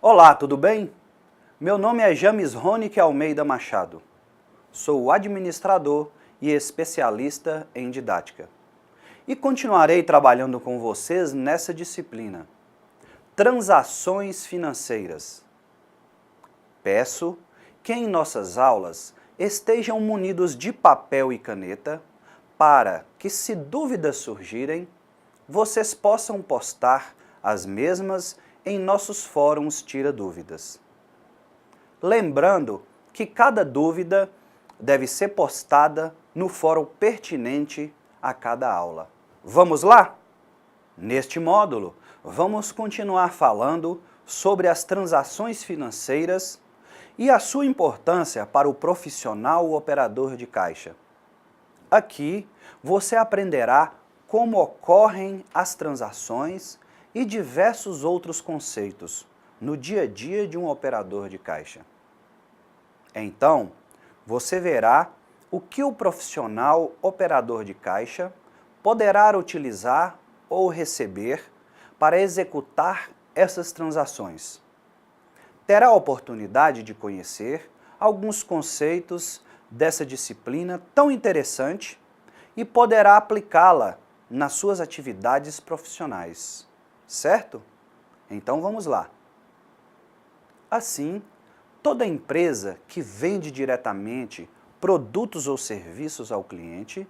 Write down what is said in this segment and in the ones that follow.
Olá, tudo bem? Meu nome é James Ronick Almeida Machado. Sou administrador e especialista em didática. E continuarei trabalhando com vocês nessa disciplina. Transações financeiras. Peço que em nossas aulas estejam munidos de papel e caneta para que, se dúvidas surgirem, vocês possam postar as mesmas em nossos fóruns Tira Dúvidas. Lembrando que cada dúvida deve ser postada no fórum pertinente a cada aula. Vamos lá? Neste módulo, vamos continuar falando sobre as transações financeiras e a sua importância para o profissional operador de caixa. Aqui, você aprenderá como ocorrem as transações e diversos outros conceitos no dia a dia de um operador de caixa. Então, você verá o que o profissional operador de caixa poderá utilizar ou receber para executar essas transações. Terá a oportunidade de conhecer alguns conceitos dessa disciplina tão interessante e poderá aplicá-la nas suas atividades profissionais. Certo? Então vamos lá. Assim, toda empresa que vende diretamente produtos ou serviços ao cliente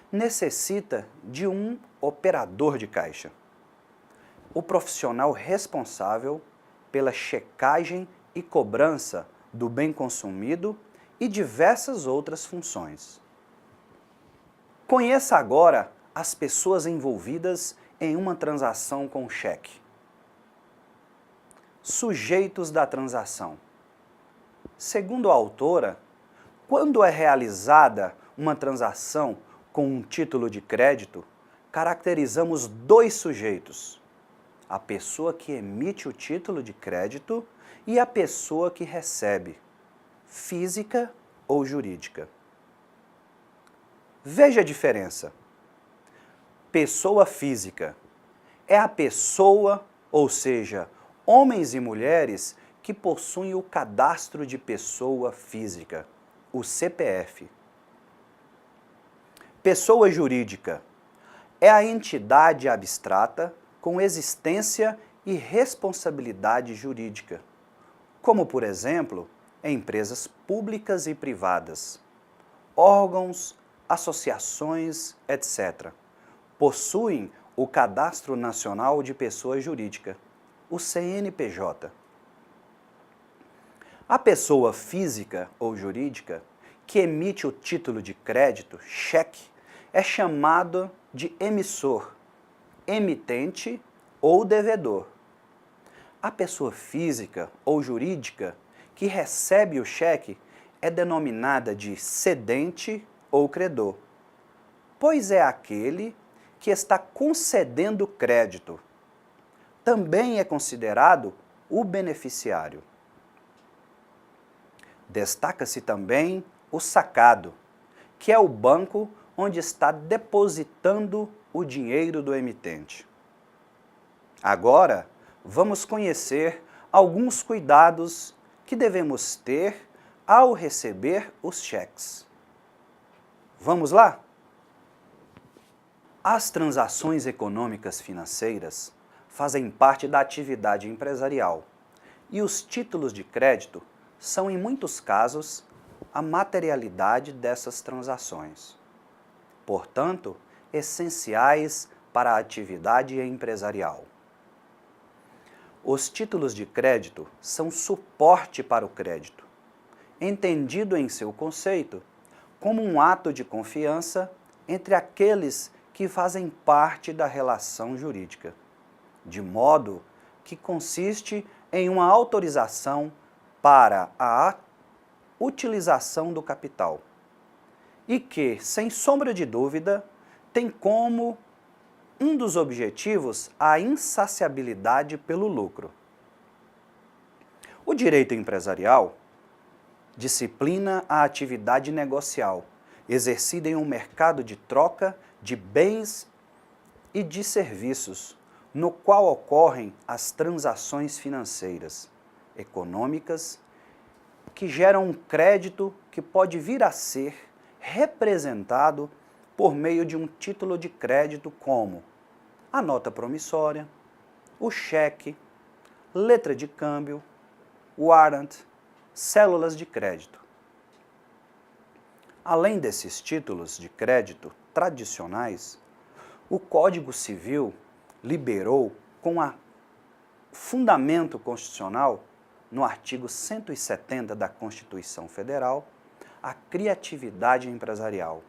necessita de um operador de caixa, o profissional responsável pela checagem e cobrança do bem consumido e diversas outras funções. Conheça agora as pessoas envolvidas em uma transação com cheque. Sujeitos da transação. Segundo a autora, quando é realizada uma transação com um título de crédito, caracterizamos dois sujeitos: a pessoa que emite o título de crédito e a pessoa que recebe, física ou jurídica. Veja a diferença. Pessoa física é a pessoa, ou seja, homens e mulheres que possuem o cadastro de pessoa física, o CPF. Pessoa jurídica é a entidade abstrata com existência e responsabilidade jurídica, como, por exemplo, empresas públicas e privadas, órgãos, associações, etc. Possuem o Cadastro Nacional de Pessoa Jurídica, o CNPJ. A pessoa física ou jurídica que emite o título de crédito, cheque, é chamado de emissor, emitente ou devedor. A pessoa física ou jurídica que recebe o cheque é denominada de cedente ou credor, pois é aquele que está concedendo crédito. Também é considerado o beneficiário. Destaca-se também o sacado, que é o banco onde está depositando o dinheiro do emitente. Agora, vamos conhecer alguns cuidados que devemos ter ao receber os cheques. Vamos lá? As transações econômicas financeiras fazem parte da atividade empresarial e os títulos de crédito são, em muitos casos, a materialidade dessas transações. Portanto, essenciais para a atividade empresarial. Os títulos de crédito são suporte para o crédito, entendido em seu conceito como um ato de confiança entre aqueles que fazem parte da relação jurídica, de modo que consiste em uma autorização para a utilização do capital e que, sem sombra de dúvida, tem como um dos objetivos a insaciabilidade pelo lucro. O direito empresarial disciplina a atividade negocial, exercida em um mercado de troca de bens e de serviços, no qual ocorrem as transações financeiras, econômicas que geram um crédito que pode vir a ser representado por meio de um título de crédito como a nota promissória, o cheque, letra de câmbio, warrant, células de crédito. Além desses títulos de crédito tradicionais, o Código Civil liberou com fundamento constitucional, no artigo 170 da Constituição Federal, a criatividade empresarial,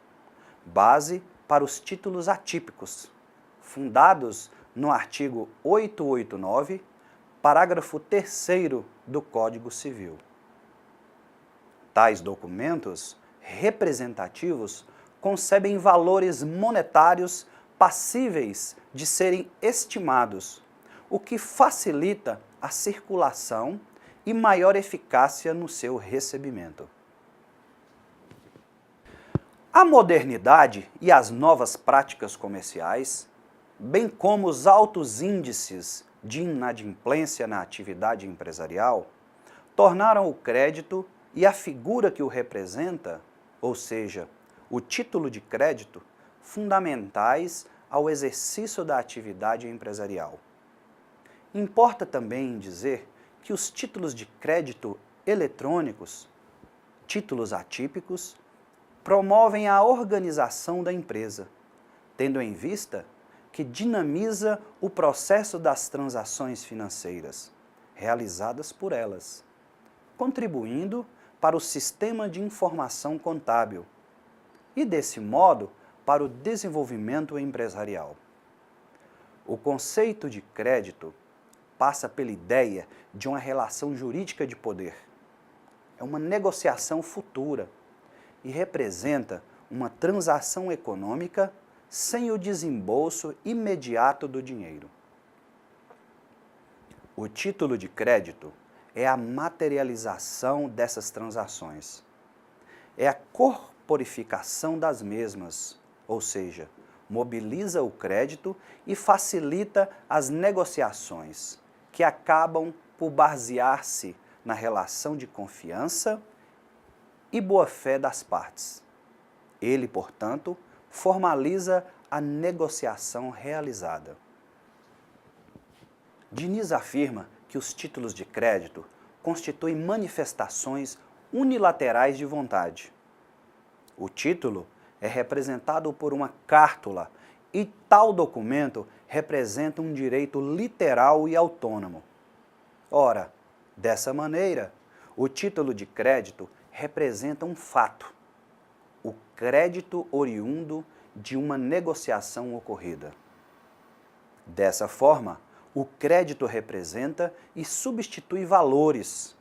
base para os títulos atípicos, fundados no artigo 889, parágrafo 3º do Código Civil. Tais documentos representativos concebem valores monetários passíveis de serem estimados, o que facilita a circulação e maior eficácia no seu recebimento. A modernidade e as novas práticas comerciais, bem como os altos índices de inadimplência na atividade empresarial, tornaram o crédito e a figura que o representa, ou seja, o título de crédito, fundamentais ao exercício da atividade empresarial. Importa também dizer que os títulos de crédito eletrônicos, títulos atípicos, promovem a organização da empresa, tendo em vista que dinamiza o processo das transações financeiras realizadas por elas, contribuindo para o sistema de informação contábil e, desse modo, para o desenvolvimento empresarial. O conceito de crédito passa pela ideia de uma relação jurídica de poder. É uma negociação futura e representa uma transação econômica sem o desembolso imediato do dinheiro. O título de crédito é a materialização dessas transações. É a corporificação das mesmas, ou seja, mobiliza o crédito e facilita as negociações, que acabam por basear-se na relação de confiança e boa-fé das partes. Ele, portanto, formaliza a negociação realizada. Diniz afirma que os títulos de crédito constituem manifestações unilaterais de vontade. O título é representado por uma cártula e tal documento representa um direito literal e autônomo. Ora, dessa maneira, o título de crédito representa um fato, o crédito oriundo de uma negociação ocorrida. Dessa forma, o crédito representa e substitui valores,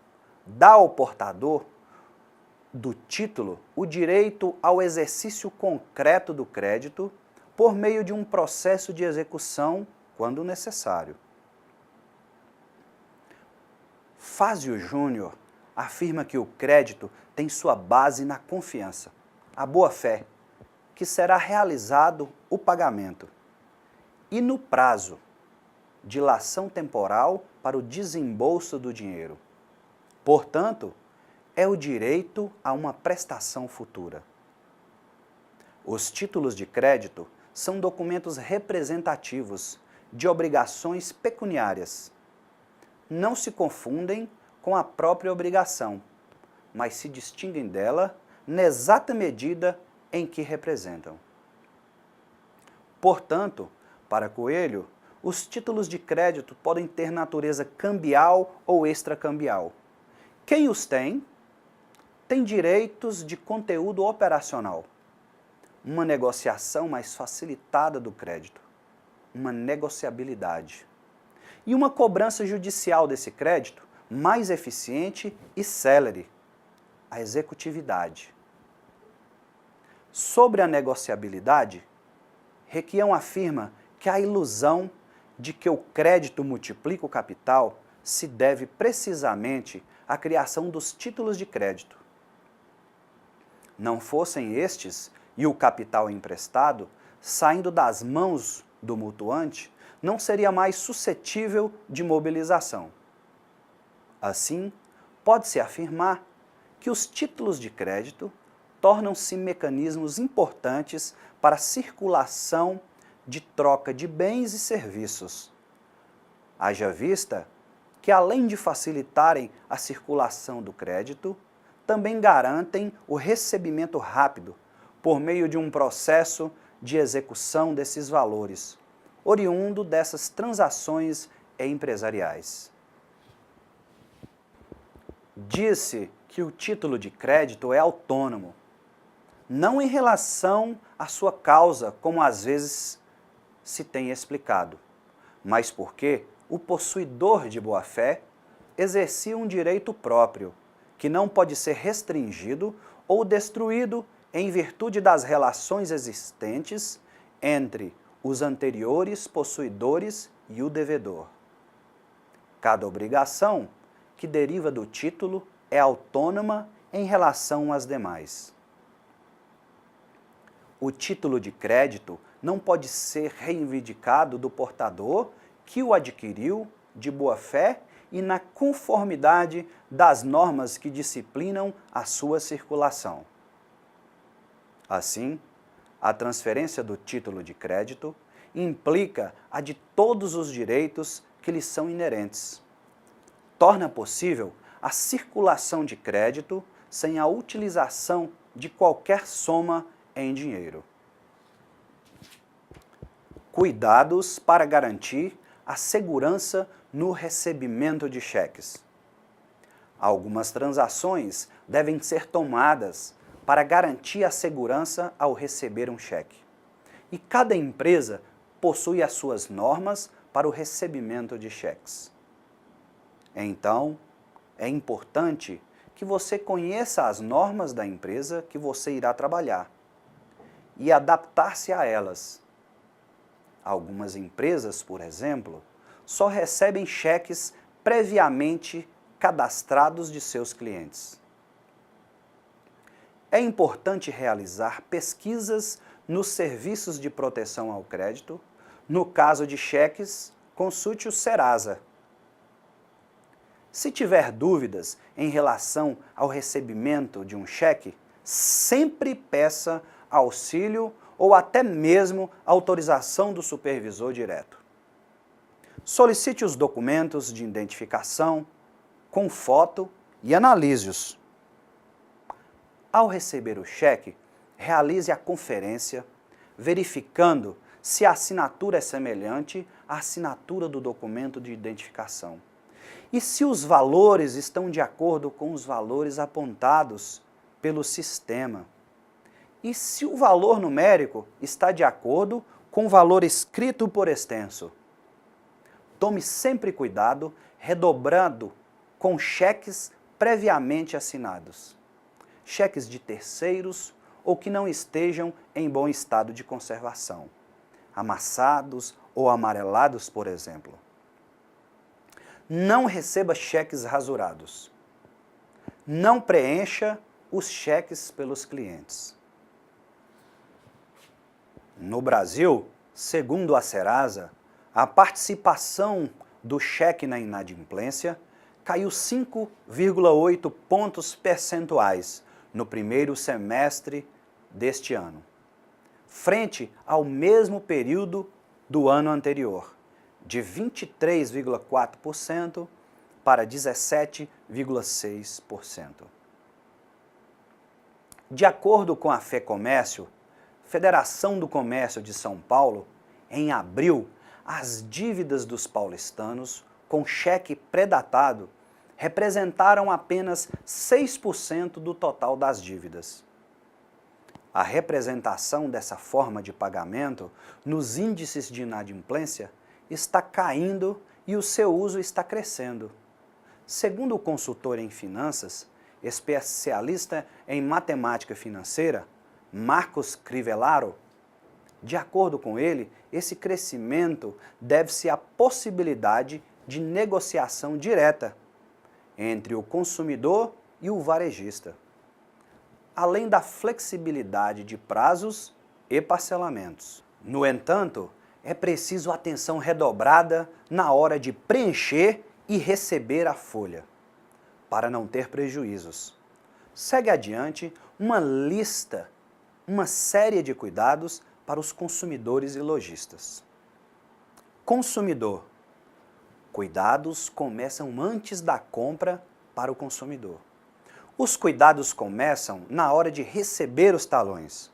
dá ao portador do título o direito ao exercício concreto do crédito por meio de um processo de execução, quando necessário. Fázio Júnior afirma que o crédito tem sua base na confiança, a boa-fé, que será realizado o pagamento, e no prazo, dilação temporal para o desembolso do dinheiro. Portanto, é o direito a uma prestação futura. Os títulos de crédito são documentos representativos de obrigações pecuniárias. Não se confundem com a própria obrigação, mas se distinguem dela na exata medida em que representam. Portanto, para Coelho, os títulos de crédito podem ter natureza cambial ou extracambial. Quem os tem direitos de conteúdo operacional, uma negociação mais facilitada do crédito, uma negociabilidade, e uma cobrança judicial desse crédito mais eficiente e célere, a executividade. Sobre a negociabilidade, Requião afirma que a ilusão de que o crédito multiplica o capital se deve precisamente à criação dos títulos de crédito. Não fossem estes e o capital emprestado, saindo das mãos do mutuante, não seria mais suscetível de mobilização. Assim, pode-se afirmar que os títulos de crédito tornam-se mecanismos importantes para a circulação de troca de bens e serviços. Haja vista que, além de facilitarem a circulação do crédito, também garantem o recebimento rápido por meio de um processo de execução desses valores, oriundo dessas transações empresariais. Disse que o título de crédito é autônomo, não em relação à sua causa, como às vezes se tem explicado, mas porque o possuidor de boa-fé exercia um direito próprio, que não pode ser restringido ou destruído em virtude das relações existentes entre os anteriores possuidores e o devedor. Cada obrigação que deriva do título é autônoma em relação às demais. O título de crédito não pode ser reivindicado do portador que o adquiriu de boa-fé e na conformidade das normas que disciplinam a sua circulação. Assim, a transferência do título de crédito implica a de todos os direitos que lhe são inerentes. Torna possível a circulação de crédito sem a utilização de qualquer soma em dinheiro. Cuidados para garantir a segurança no recebimento de cheques. Algumas transações devem ser tomadas para garantir a segurança ao receber um cheque. E cada empresa possui as suas normas para o recebimento de cheques. Então, é importante que você conheça as normas da empresa que você irá trabalhar e adaptar-se a elas. Algumas empresas, por exemplo, só recebem cheques previamente cadastrados de seus clientes. É importante realizar pesquisas nos serviços de proteção ao crédito. No caso de cheques, consulte o Serasa. Se tiver dúvidas em relação ao recebimento de um cheque, sempre peça auxílio ou até mesmo autorização do supervisor direto. Solicite os documentos de identificação com foto e analise-os. Ao receber o cheque, realize a conferência, verificando se a assinatura é semelhante à assinatura do documento de identificação e se os valores estão de acordo com os valores apontados pelo sistema e se o valor numérico está de acordo com o valor escrito por extenso. Tome sempre cuidado, redobrando com cheques previamente assinados, cheques de terceiros ou que não estejam em bom estado de conservação, amassados ou amarelados, por exemplo. Não receba cheques rasurados. Não preencha os cheques pelos clientes. No Brasil, segundo a Serasa, a participação do cheque na inadimplência caiu 5,8 pontos percentuais no primeiro semestre deste ano, frente ao mesmo período do ano anterior, de 23,4% para 17,6%. De acordo com a FEComércio, Federação do Comércio de São Paulo, em abril, as dívidas dos paulistanos com cheque pré-datado representaram apenas 6% do total das dívidas. A representação dessa forma de pagamento nos índices de inadimplência está caindo e o seu uso está crescendo. Segundo o consultor em finanças, especialista em matemática financeira, Marcos Crivellaro, de acordo com ele, esse crescimento deve-se à possibilidade de negociação direta entre o consumidor e o varejista, além da flexibilidade de prazos e parcelamentos. No entanto, é preciso atenção redobrada na hora de preencher e receber a folha. para não ter prejuízos. Segue adiante uma série de cuidados para os consumidores e lojistas. Consumidor. Cuidados começam antes da compra para o consumidor. Os cuidados começam na hora de receber os talões.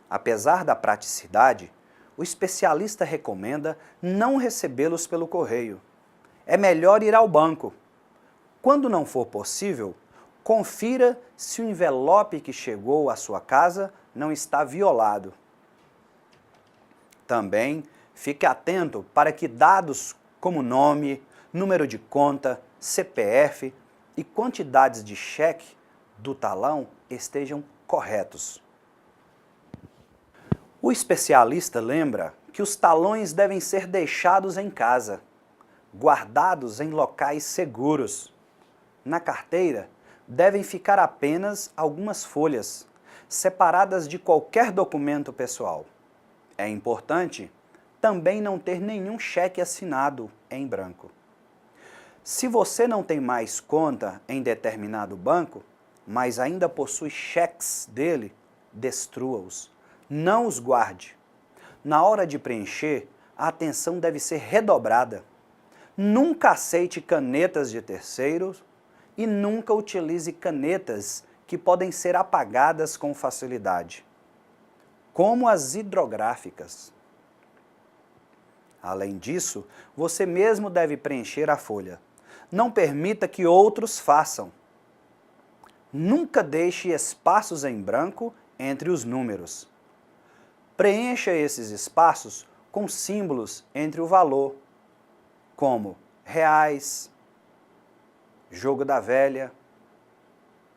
Apesar da praticidade, o especialista recomenda não recebê-los pelo correio. É melhor ir ao banco. Quando não for possível, confira se o envelope que chegou à sua casa não está violado. Também fique atento para que dados como nome, número de conta, CPF e quantidades de cheque do talão estejam corretos. O especialista lembra que os talões devem ser deixados em casa, guardados em locais seguros. Na carteira, devem ficar apenas algumas folhas, separadas de qualquer documento pessoal. É importante também não ter nenhum cheque assinado em branco. Se você não tem mais conta em determinado banco, mas ainda possui cheques dele, destrua-os. Não os guarde. Na hora de preencher, a atenção deve ser redobrada. Nunca aceite canetas de terceiros e nunca utilize canetas que podem ser apagadas com facilidade, como as hidrográficas. Além disso, você mesmo deve preencher a folha. Não permita que outros façam. Nunca deixe espaços em branco entre os números. Preencha esses espaços com símbolos entre o valor, como reais, jogo da velha,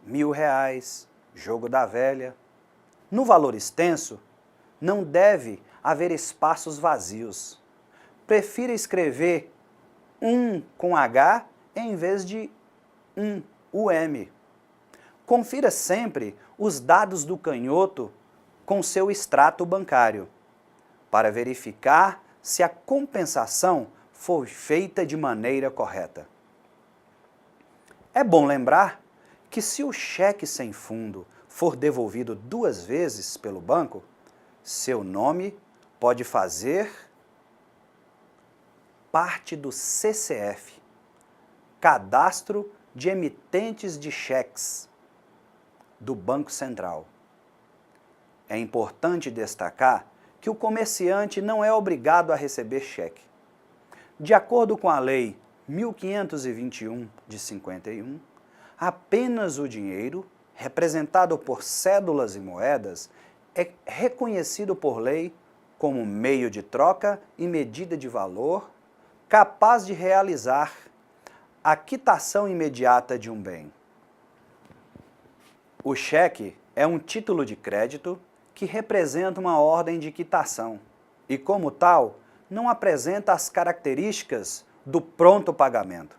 R$ 1.000, jogo da velha. No valor extenso, não deve haver espaços vazios. Prefira escrever com H em vez de UM. Confira sempre os dados do canhoto com seu extrato bancário, para verificar se a compensação foi feita de maneira correta. É bom lembrar que se o cheque sem fundo for devolvido 2 vezes pelo banco, seu nome pode fazer parte do CCF, Cadastro de Emitentes de Cheques, do Banco Central. É importante destacar que o comerciante não é obrigado a receber cheque. De acordo com a Lei 1521 de 51, apenas o dinheiro, representado por cédulas e moedas, é reconhecido por lei como meio de troca e medida de valor capaz de realizar a quitação imediata de um bem. O cheque é um título de crédito que representa uma ordem de quitação e, como tal, não apresenta as características do pronto pagamento.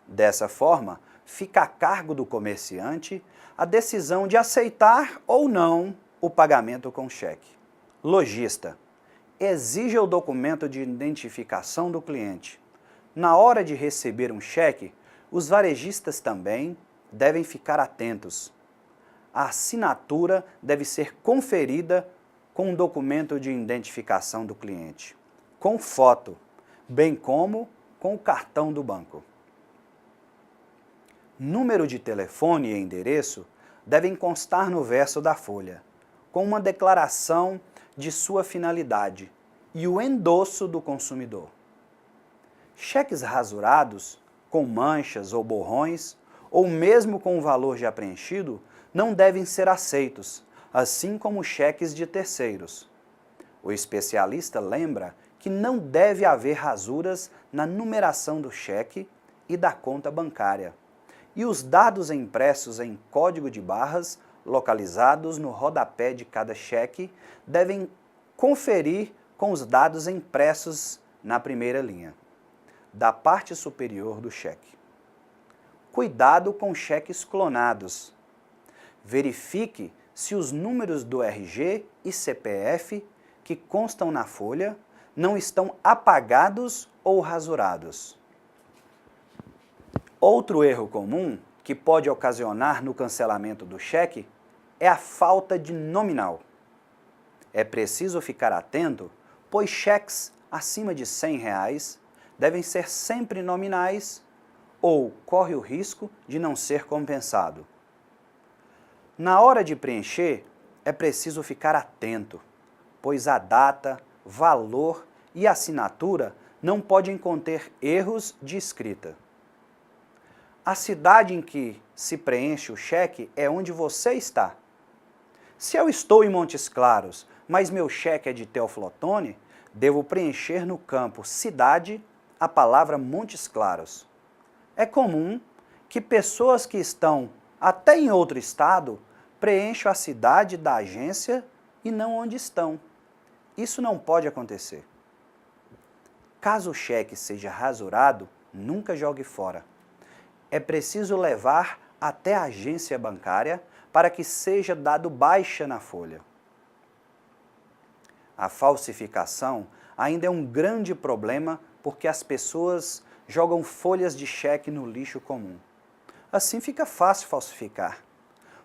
Dessa forma, fica a cargo do comerciante a decisão de aceitar ou não o pagamento com cheque. Lojista. Exija o documento de identificação do cliente. Na hora de receber um cheque, os varejistas também devem ficar atentos. A assinatura deve ser conferida com um documento de identificação do cliente, com foto, bem como com o cartão do banco. Número de telefone e endereço devem constar no verso da folha, com uma declaração de sua finalidade e o endosso do consumidor. Cheques rasurados, com manchas ou borrões, ou mesmo com o valor já preenchido, não devem ser aceitos, assim como cheques de terceiros. O especialista lembra que não deve haver rasuras na numeração do cheque e da conta bancária, e os dados impressos em código de barras, localizados no rodapé de cada cheque, devem conferir com os dados impressos na primeira linha, da parte superior do cheque. Cuidado com cheques clonados. Verifique se os números do RG e CPF que constam na folha não estão apagados ou rasurados. Outro erro comum que pode ocasionar no cancelamento do cheque é a falta de nominal. É preciso ficar atento, pois cheques acima de R$ 100 devem ser sempre nominais ou corre o risco de não ser compensado. Na hora de preencher, é preciso ficar atento, pois a data, valor e assinatura não podem conter erros de escrita. A cidade em que se preenche o cheque é onde você está. Se eu estou em Montes Claros, mas meu cheque é de Teófilo Otoni, devo preencher no campo cidade a palavra Montes Claros. É comum que pessoas que estão até em outro estado preencham a cidade da agência e não onde estão. Isso não pode acontecer. Caso o cheque seja rasurado, nunca jogue fora. É preciso levar até a agência bancária para que seja dado baixa na folha. A falsificação ainda é um grande problema porque as pessoas jogam folhas de cheque no lixo comum. Assim fica fácil falsificar.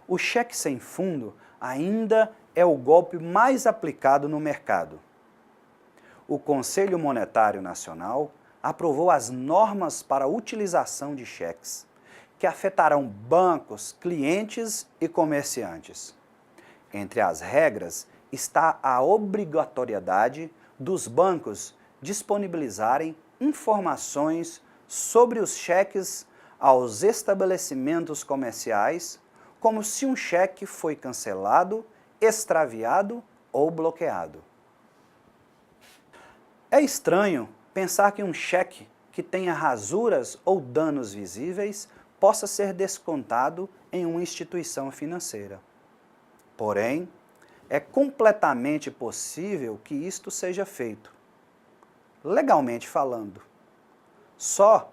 O cheque sem fundo ainda é o golpe mais aplicado no mercado. O Conselho Monetário Nacional aprovou as normas para a utilização de cheques, que afetarão bancos, clientes e comerciantes. Entre as regras está a obrigatoriedade dos bancos disponibilizarem informações sobre os cheques aos estabelecimentos comerciais, como se um cheque foi cancelado, extraviado ou bloqueado. É estranho pensar que um cheque que tenha rasuras ou danos visíveis possa ser descontado em uma instituição financeira. Porém, é completamente possível que isto seja feito, legalmente falando. Só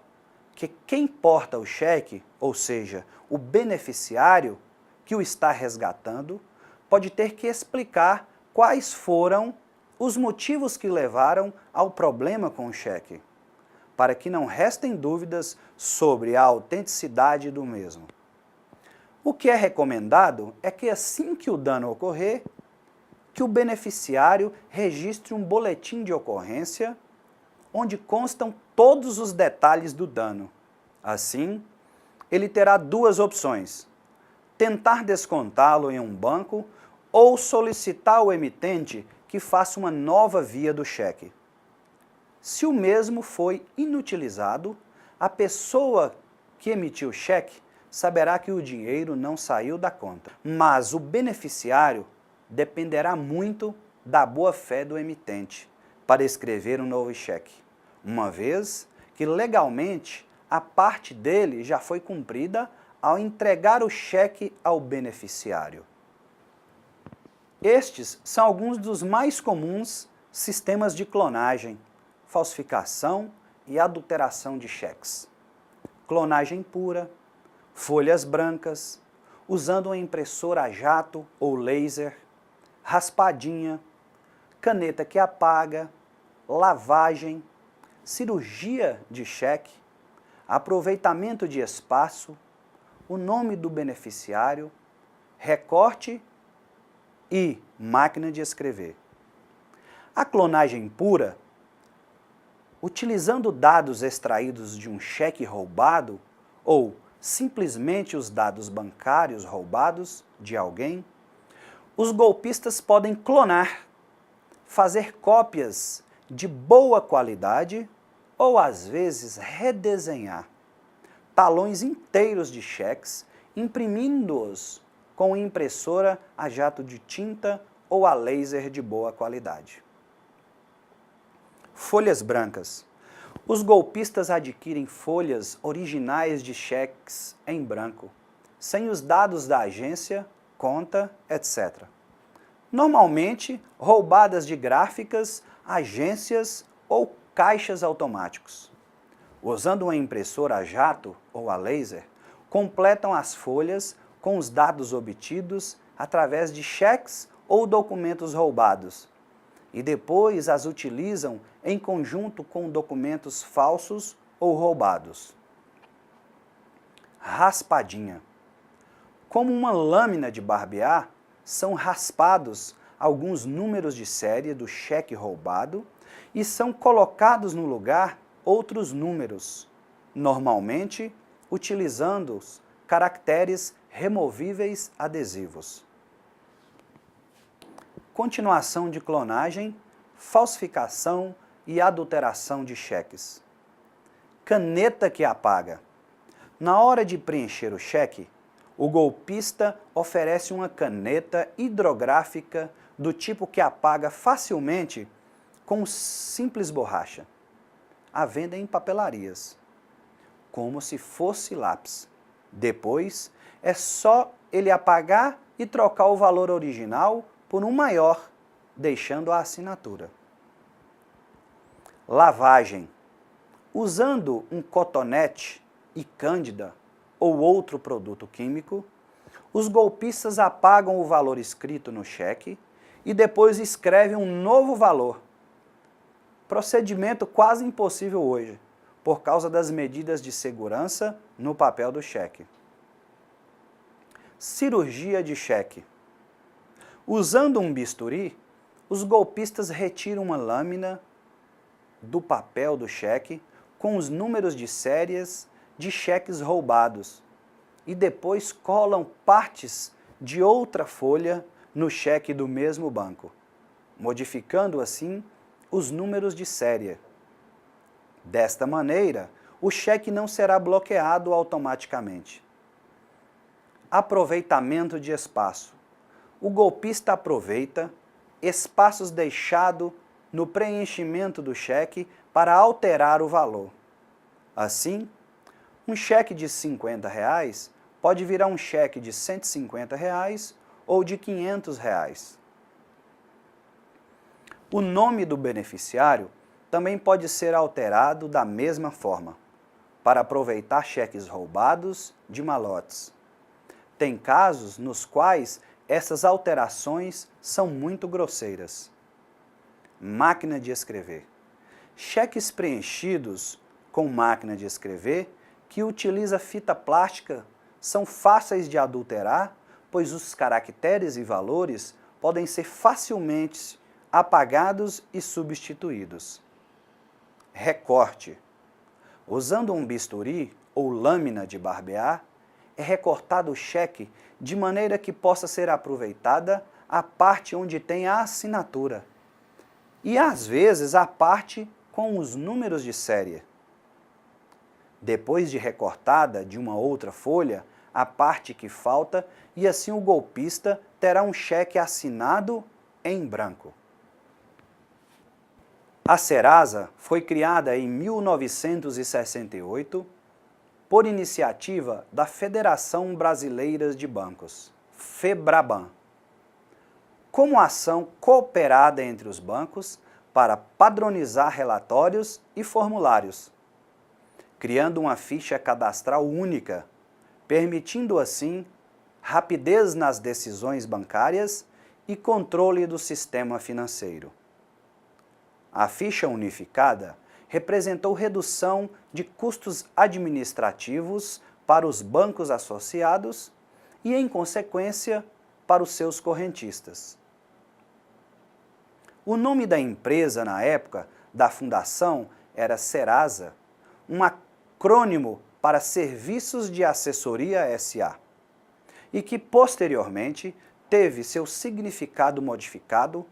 que quem porta o cheque, ou seja, o beneficiário que o está resgatando, pode ter que explicar quais foram os motivos que levaram ao problema com o cheque, para que não restem dúvidas sobre a autenticidade do mesmo. O que é recomendado é que assim que o dano ocorrer, que o beneficiário registre um boletim de ocorrência onde constam todos os detalhes do dano. Assim, ele terá duas opções: tentar descontá-lo em um banco ou solicitar ao emitente que faça uma nova via do cheque. Se o mesmo foi inutilizado, a pessoa que emitiu o cheque saberá que o dinheiro não saiu da conta, mas o beneficiário dependerá muito da boa-fé do emitente para escrever um novo cheque, uma vez que legalmente a parte dele já foi cumprida ao entregar o cheque ao beneficiário. Estes são alguns dos mais comuns sistemas de clonagem, falsificação e adulteração de cheques. Clonagem pura, folhas brancas, usando uma impressora a jato ou laser, raspadinha, caneta que apaga, lavagem, cirurgia de cheque, aproveitamento de espaço, o nome do beneficiário, recorte e máquina de escrever. A clonagem pura, utilizando dados extraídos de um cheque roubado ou simplesmente os dados bancários roubados de alguém, os golpistas podem clonar, fazer cópias de boa qualidade ou às vezes redesenhar talões inteiros de cheques, imprimindo-os com impressora a jato de tinta ou a laser de boa qualidade. Folhas brancas. Os golpistas adquirem folhas originais de cheques em branco, sem os dados da agência, conta, etc. Normalmente roubadas de gráficas, agências ou caixas automáticos. Usando uma impressora a jato ou a laser, completam as folhas com os dados obtidos através de cheques ou documentos roubados, e depois as utilizam em conjunto com documentos falsos ou roubados. raspadinha. Como uma lâmina de barbear, são raspados alguns números de série do cheque roubado e são colocados no lugar outros números, normalmente utilizando os caracteres removíveis adesivos. Continuação de clonagem, falsificação e adulteração de cheques. Caneta que apaga. Na hora de preencher o cheque, o golpista oferece uma caneta hidrográfica do tipo que apaga facilmente com simples borracha. À venda em papelarias, como se fosse lápis. Depois, é só ele apagar e trocar o valor original por um maior, deixando a assinatura. Lavagem. Usando um cotonete e cândida ou outro produto químico, os golpistas apagam o valor escrito no cheque e depois escrevem um novo valor. Procedimento quase impossível hoje, por causa das medidas de segurança no papel do cheque. Cirurgia de cheque. Usando um bisturi, os golpistas retiram uma lâmina do papel do cheque com os números de séries de cheques roubados e depois colam partes de outra folha no cheque do mesmo banco, modificando assim os números de série. Desta maneira, o cheque não será bloqueado automaticamente. Aproveitamento de espaço. O golpista aproveita espaços deixados no preenchimento do cheque para alterar o valor. Assim, um cheque de R$50 pode virar um cheque de R$150 ou de R$500. O nome do beneficiário também pode ser alterado da mesma forma, para aproveitar cheques roubados de malotes. Tem casos nos quais essas alterações são muito grosseiras. Máquina de escrever. Cheques preenchidos com máquina de escrever que utiliza fita plástica são fáceis de adulterar, pois os caracteres e valores podem ser facilmente apagados e substituídos. Recorte. Usando um bisturi ou lâmina de barbear, é recortado o cheque de maneira que possa ser aproveitada a parte onde tem a assinatura e, às vezes, a parte com os números de série. Depois de recortada de uma outra folha, a parte que falta, e assim o golpista terá um cheque assinado em branco. A Serasa foi criada em 1968 por iniciativa da Federação Brasileira de Bancos, FEBRABAN, como ação cooperada entre os bancos para padronizar relatórios e formulários, criando uma ficha cadastral única, permitindo assim rapidez nas decisões bancárias e controle do sistema financeiro. A ficha unificada representou redução de custos administrativos para os bancos associados e, em consequência, para os seus correntistas. O nome da empresa na época da fundação era Serasa, um acrônimo para Serviços de Assessoria S.A., e que posteriormente teve seu significado modificado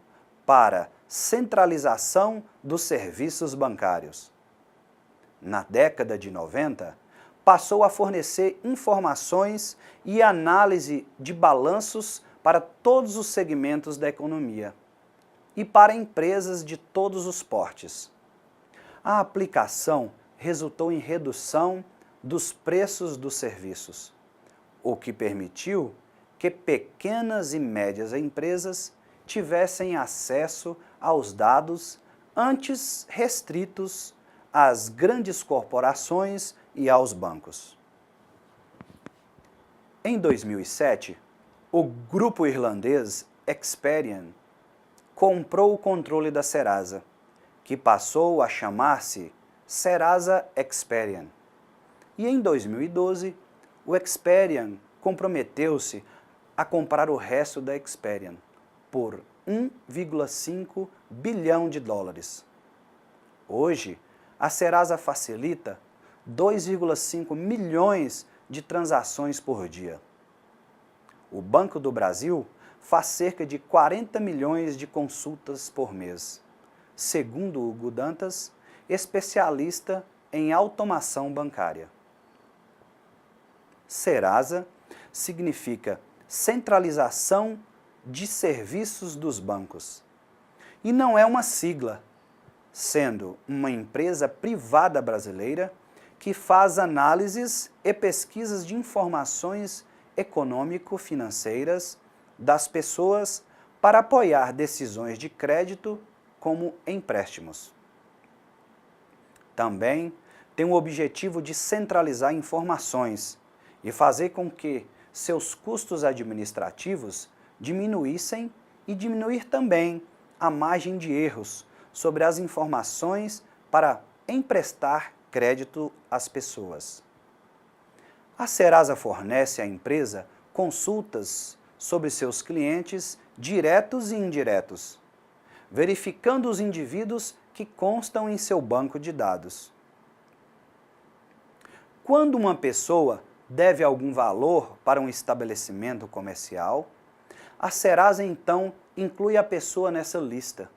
para Centralização dos Serviços Bancários. Na década de 90, passou a fornecer informações e análise de balanços para todos os segmentos da economia e para empresas de todos os portes. A aplicação resultou em redução dos preços dos serviços, o que permitiu que pequenas e médias empresas tivessem acesso aos dados antes restritos às grandes corporações e aos bancos. Em 2007, o grupo irlandês Experian comprou o controle da Serasa, que passou a chamar-se Serasa Experian. E em 2012, o Experian comprometeu-se a comprar o resto da Experian por 1,5 bilhão de dólares. Hoje, a Serasa facilita 2,5 milhões de transações por dia. O Banco do Brasil faz cerca de 40 milhões de consultas por mês, segundo Hugo Dantas, especialista em automação bancária. Serasa significa centralização de serviços dos bancos. E não é uma sigla, sendo uma empresa privada brasileira que faz análises e pesquisas de informações econômico-financeiras das pessoas para apoiar decisões de crédito como empréstimos. Também tem o objetivo de centralizar informações e fazer com que seus custos administrativos diminuíssem e diminuir também a margem de erros sobre as informações para emprestar crédito às pessoas. A Serasa fornece à empresa consultas sobre seus clientes diretos e indiretos, verificando os indivíduos que constam em seu banco de dados. Quando uma pessoa deve algum valor para um estabelecimento comercial, a Serasa então inclui a pessoa nessa lista.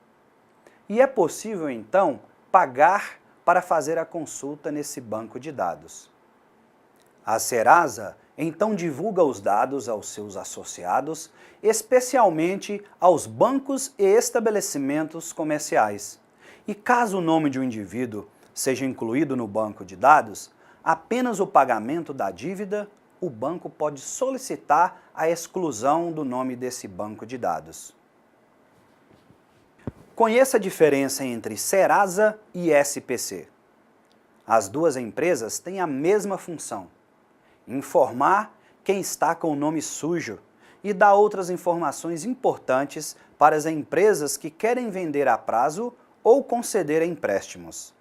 E é possível então pagar para fazer a consulta nesse banco de dados. A Serasa então divulga os dados aos seus associados, especialmente aos bancos e estabelecimentos comerciais. E caso o nome de um indivíduo seja incluído no banco de dados, apenas o pagamento da dívida, o banco pode solicitar a exclusão do nome desse banco de dados. Conheça a diferença entre Serasa e SPC. As duas empresas têm a mesma função: informar quem está com o nome sujo e dar outras informações importantes para as empresas que querem vender a prazo ou conceder empréstimos.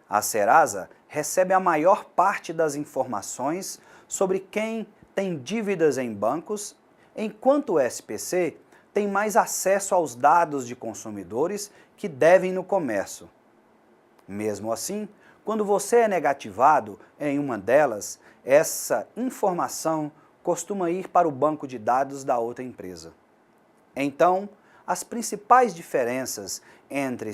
A Serasa recebe a maior parte das informações sobre quem tem dívidas em bancos, enquanto o SPC tem mais acesso aos dados de consumidores que devem no comércio. Mesmo assim, quando você é negativado em uma delas, essa informação costuma ir para o banco de dados da outra empresa. Então, as principais diferenças entre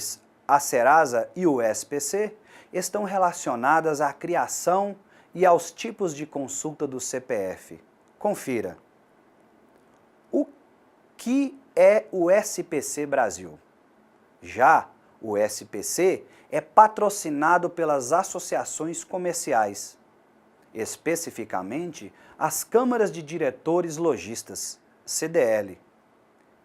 a Serasa e o SPC estão relacionadas à criação e aos tipos de consulta do CPF. Confira. O que é o SPC Brasil? Já o SPC é patrocinado pelas associações comerciais, especificamente as Câmaras de Diretores Lojistas, CDL.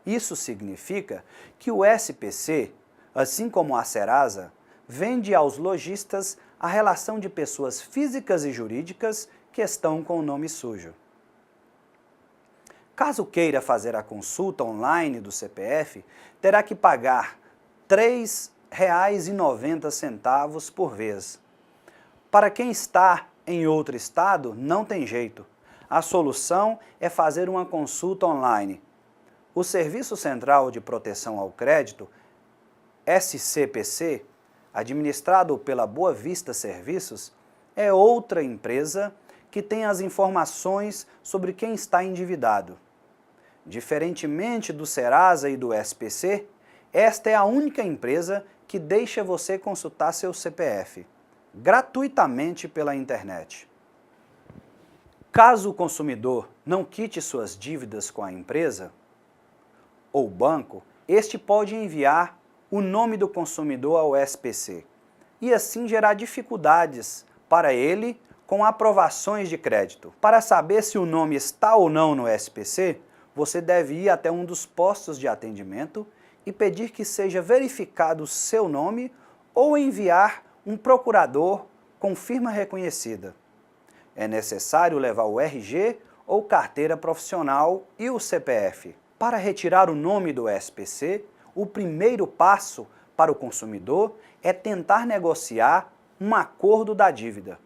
Isso significa que o SPC, assim como a Serasa, vende aos lojistas a relação de pessoas físicas e jurídicas que estão com o nome sujo. Caso queira fazer a consulta online do CPF, terá que pagar R$ 3,90 por vez. Para quem está em outro estado, não tem jeito. A solução é fazer uma consulta online. O Serviço Central de Proteção ao Crédito, SCPC, administrado pela Boa Vista Serviços, é outra empresa que tem as informações sobre quem está endividado. Diferentemente do Serasa e do SPC, esta é a única empresa que deixa você consultar seu CPF, gratuitamente pela internet. Caso o consumidor não quite suas dívidas com a empresa ou banco, este pode enviar o nome do consumidor ao SPC e assim gerar dificuldades para ele com aprovações de crédito. Para saber se o nome está ou não no SPC, você deve ir até um dos postos de atendimento e pedir que seja verificado o seu nome ou enviar um procurador com firma reconhecida. É necessário levar o RG ou carteira profissional e o CPF. Para retirar o nome do SPC, o primeiro passo para o consumidor é tentar negociar um acordo da dívida.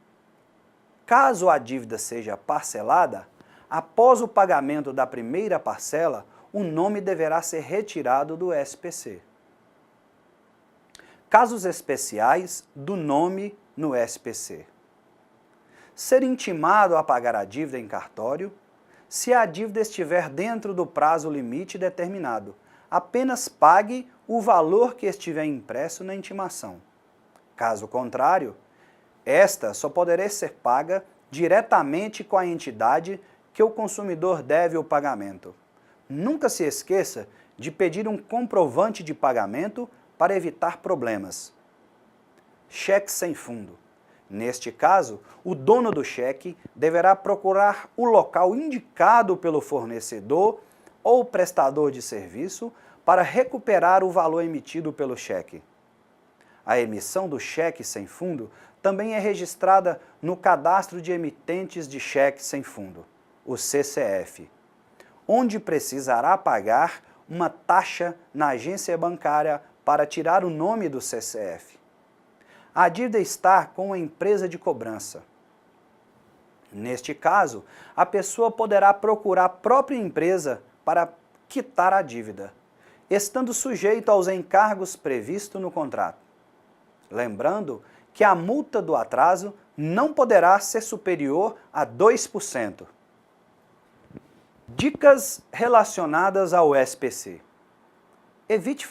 Caso a dívida seja parcelada, após o pagamento da primeira parcela, o nome deverá ser retirado do SPC. Casos especiais do nome no SPC. Ser intimado a pagar a dívida em cartório, se a dívida estiver dentro do prazo limite determinado. Apenas pague o valor que estiver impresso na intimação. Caso contrário, esta só poderá ser paga diretamente com a entidade que o consumidor deve o pagamento. Nunca se esqueça de pedir um comprovante de pagamento para evitar problemas. Cheque sem fundo. Neste caso, o dono do cheque deverá procurar o local indicado pelo fornecedor ou prestador de serviço para recuperar o valor emitido pelo cheque. A emissão do cheque sem fundo também é registrada no Cadastro de Emitentes de Cheques Sem Fundo, o CCF, onde precisará pagar uma taxa na agência bancária para tirar o nome do CCF. A dívida está com a empresa de cobrança. Neste caso, a pessoa poderá procurar a própria empresa para quitar a dívida, estando sujeito aos encargos previstos no contrato. Lembrando que a multa do atraso não poderá ser superior a 2%. Dicas relacionadas ao SPC. Evite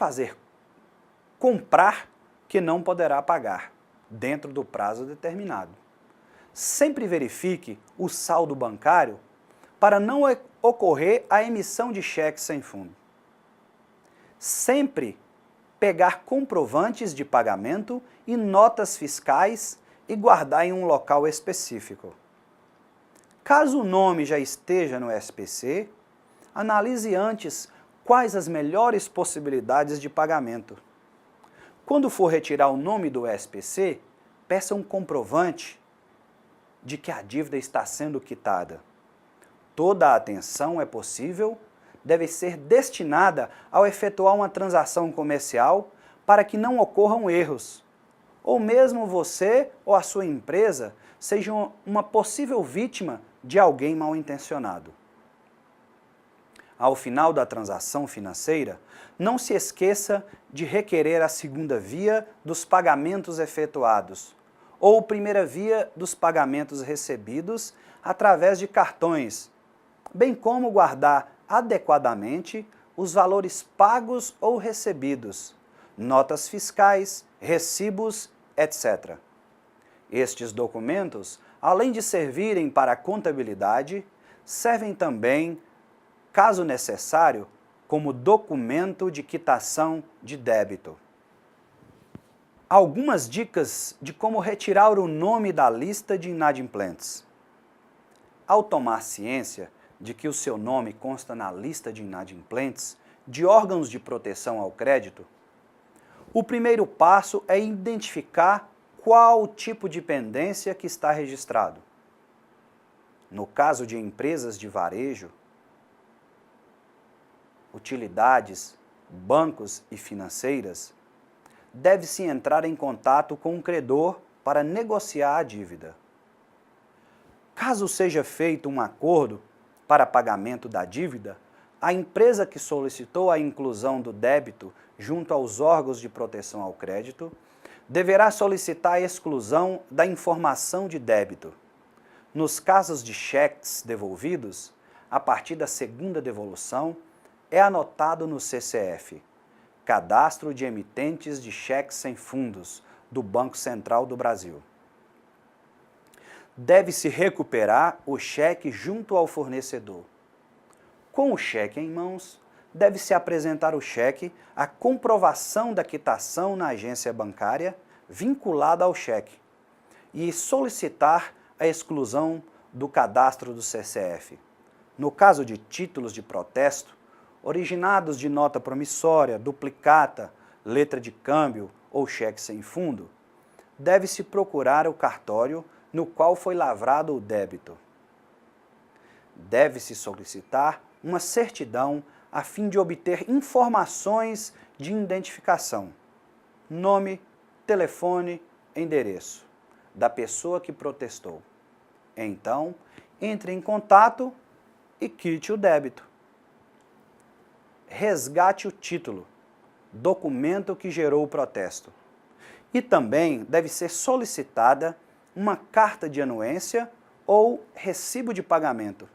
comprar que não poderá pagar, dentro do prazo determinado. Sempre verifique o saldo bancário para não ocorrer a emissão de cheques sem fundo. Sempre pegar comprovantes de pagamento e notas fiscais e guardar em um local específico. Caso o nome já esteja no SPC, analise antes quais as melhores possibilidades de pagamento. Quando for retirar o nome do SPC, peça um comprovante de que a dívida está sendo quitada. Toda a atenção é possível deve ser destinada ao efetuar uma transação comercial para que não ocorram erros, ou mesmo você ou a sua empresa sejam uma possível vítima de alguém mal intencionado. Ao final da transação financeira, não se esqueça de requerer a segunda via dos pagamentos efetuados, ou primeira via dos pagamentos recebidos através de cartões, bem como guardar adequadamente os valores pagos ou recebidos, notas fiscais, recibos, etc. Estes documentos, além de servirem para a contabilidade, servem também, caso necessário, como documento de quitação de débito. Algumas dicas de como retirar o nome da lista de inadimplentes. Ao tomar ciência de que o seu nome consta na lista de inadimplentes de órgãos de proteção ao crédito, o primeiro passo é identificar qual o tipo de pendência que está registrado. No caso de empresas de varejo, utilidades, bancos e financeiras, deve-se entrar em contato com o credor para negociar a dívida. Caso seja feito um acordo para pagamento da dívida, a empresa que solicitou a inclusão do débito junto aos órgãos de proteção ao crédito deverá solicitar a exclusão da informação de débito. Nos casos de cheques devolvidos, a partir da segunda devolução, é anotado no CCF, Cadastro de Emitentes de Cheques Sem Fundos, do Banco Central do Brasil. Deve-se recuperar o cheque junto ao fornecedor. Com o cheque em mãos, deve-se apresentar o cheque, a comprovação da quitação na agência bancária vinculada ao cheque e solicitar a exclusão do cadastro do CCF. No caso de títulos de protesto, originados de nota promissória, duplicata, letra de câmbio ou cheque sem fundo, deve-se procurar o cartório no qual foi lavrado o débito. Deve-se solicitar uma certidão a fim de obter informações de identificação, nome, telefone, endereço, da pessoa que protestou. Então, entre em contato e quite o débito. Resgate o título, documento que gerou o protesto. E também deve ser solicitada uma carta de anuência ou recibo de pagamento.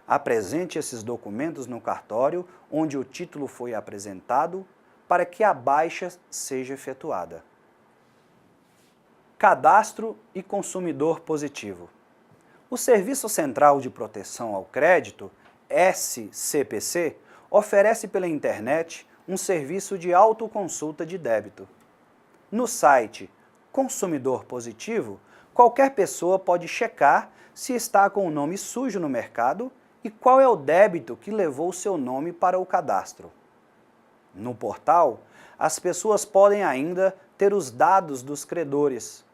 Apresente esses documentos no cartório onde o título foi apresentado para que a baixa seja efetuada. Cadastro e consumidor positivo. O Serviço Central de Proteção ao Crédito, SCPC, oferece pela internet um serviço de autoconsulta de débito. No site Consumidor Positivo, qualquer pessoa pode checar se está com o nome sujo no mercado e qual é o débito que levou seu nome para o cadastro. No portal, as pessoas podem ainda ter os dados dos credores,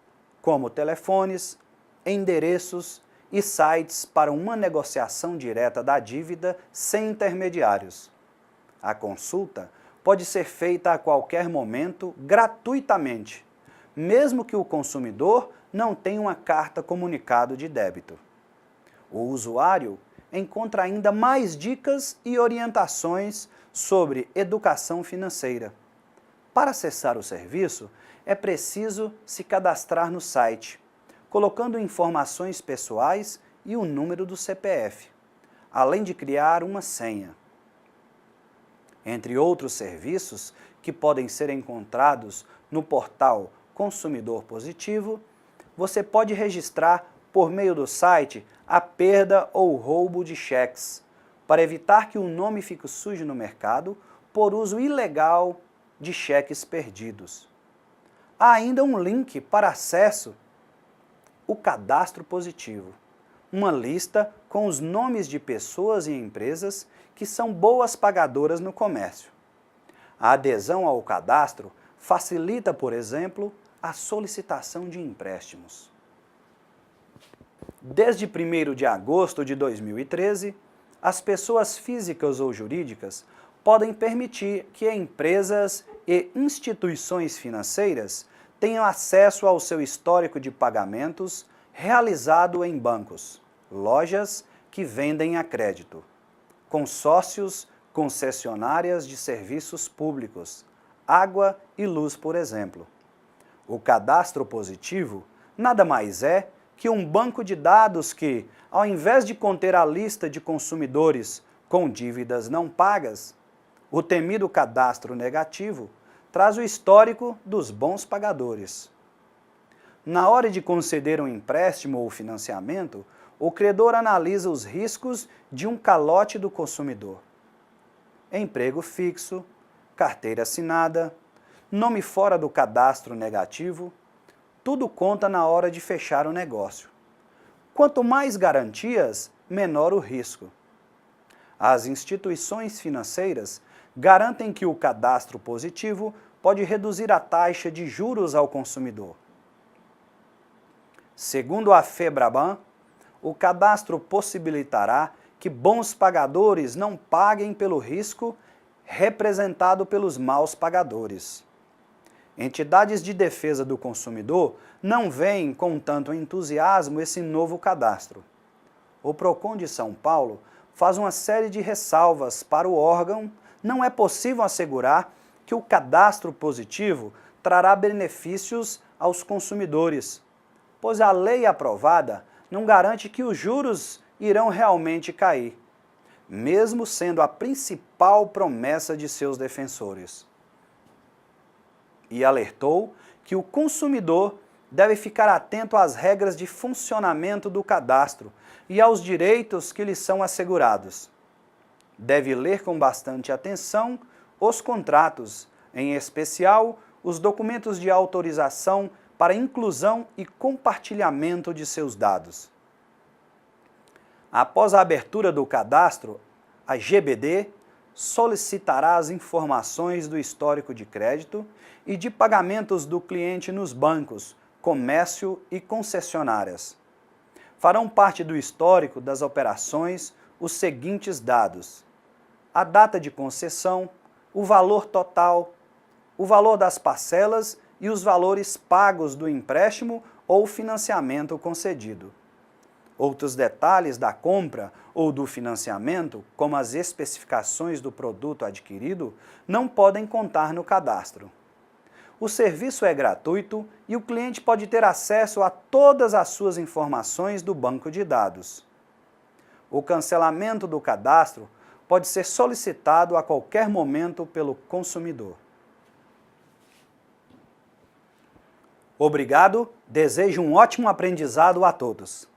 como telefones, endereços e sites para uma negociação direta da dívida sem intermediários. A consulta pode ser feita a qualquer momento gratuitamente, mesmo que o consumidor não tenha uma carta comunicado de débito. O usuário encontra ainda mais dicas e orientações sobre educação financeira. Para acessar o serviço, é preciso se cadastrar no site, colocando informações pessoais e o número do CPF, além de criar uma senha. Entre outros serviços que podem ser encontrados no portal Consumidor Positivo, você pode registrar por meio do site a perda ou roubo de cheques, para evitar que o nome fique sujo no mercado por uso ilegal de cheques perdidos. Há ainda um link para acesso o Cadastro Positivo, uma lista com os nomes de pessoas e empresas que são boas pagadoras no comércio. A adesão ao cadastro facilita, por exemplo, a solicitação de empréstimos. Desde 1º de agosto de 2013, as pessoas físicas ou jurídicas podem permitir que empresas e instituições financeiras tenham acesso ao seu histórico de pagamentos realizado em bancos, lojas que vendem a crédito, consórcios, concessionárias de serviços públicos, água e luz, por exemplo. O cadastro positivo nada mais é que um banco de dados que, ao invés de conter a lista de consumidores com dívidas não pagas, o temido cadastro negativo traz o histórico dos bons pagadores. Na hora de conceder um empréstimo ou financiamento, o credor analisa os riscos de um calote do consumidor. Emprego fixo, carteira assinada, nome fora do cadastro negativo, tudo conta na hora de fechar o negócio. Quanto mais garantias, menor o risco. As instituições financeiras garantem que o cadastro positivo pode reduzir a taxa de juros ao consumidor. Segundo a FEBRABAN, o cadastro possibilitará que bons pagadores não paguem pelo risco representado pelos maus pagadores. Entidades de defesa do consumidor não veem com tanto entusiasmo esse novo cadastro. O PROCON de São Paulo faz uma série de ressalvas para o órgão. Não é possível assegurar que o cadastro positivo trará benefícios aos consumidores, pois a lei aprovada não garante que os juros irão realmente cair, mesmo sendo a principal promessa de seus defensores. E alertou que o consumidor deve ficar atento às regras de funcionamento do cadastro e aos direitos que lhe são assegurados. Deve ler com bastante atenção os contratos, em especial os documentos de autorização para inclusão e compartilhamento de seus dados. Após a abertura do cadastro, a GBD solicitará as informações do histórico de crédito e de pagamentos do cliente nos bancos, comércio e concessionárias. Farão parte do histórico das operações os seguintes dados: a data de concessão, o valor total, o valor das parcelas e os valores pagos do empréstimo ou financiamento concedido. Outros detalhes da compra ou do financiamento, como as especificações do produto adquirido, não podem contar no cadastro. O serviço é gratuito e o cliente pode ter acesso a todas as suas informações do banco de dados. O cancelamento do cadastro pode ser solicitado a qualquer momento pelo consumidor. Obrigado, desejo um ótimo aprendizado a todos.